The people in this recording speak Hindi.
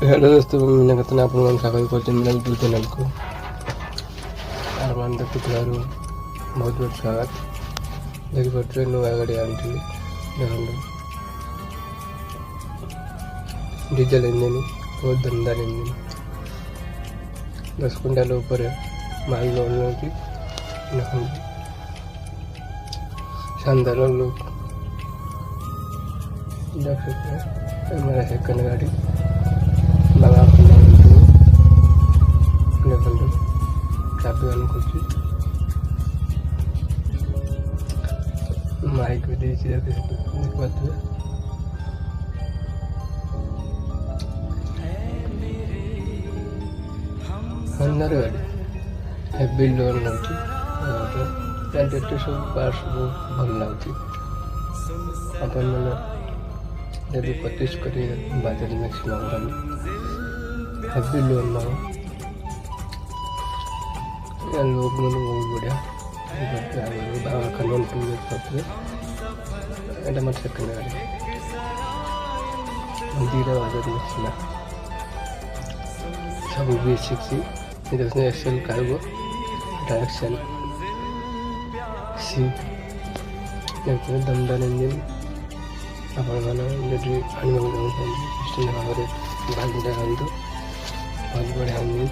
हेलो दोस्तों, मैं कहते हैं आपको स्वागत करते मेरा यूट्यूब चैनल को और मान देखते बहुत बहुत स्वागत देखिए नुआ गाड़ी आनी देखो डीजल इंजन बहुत दमदार इंजन 10 क्विंटल ऊपर माल लोड की देखो शानदार लोग देख सकते हैं मेरा सेकंड गाड़ी बाबा देखो चाबी ऑन कर माइक भी देख पाते हैं शानदार गाड़ी हेवी लोड लाଗୁଛି क्वालिटी सब पार्ट्स बहुत भल लाଗୁଛି अपन मैंने यदि 25 करी बादल मैक्सिमम हेवी लोड ना हो या लोग मैंने बहुत बढ़िया बाबा कन्वर्ट टू এটা আমার সেকেন্ড গাড়ি মন্দিরে বাজার ছিল সব B60 এটা হচ্ছে এক্সেল কার্গো ডাইরেকশন सी দেখতে দমদার ইঞ্জিন আপনার মানে যদি আনিয়ে স্টেশন ভাবে গাড়ি দেখান তো बहुत बढ़िया इंजन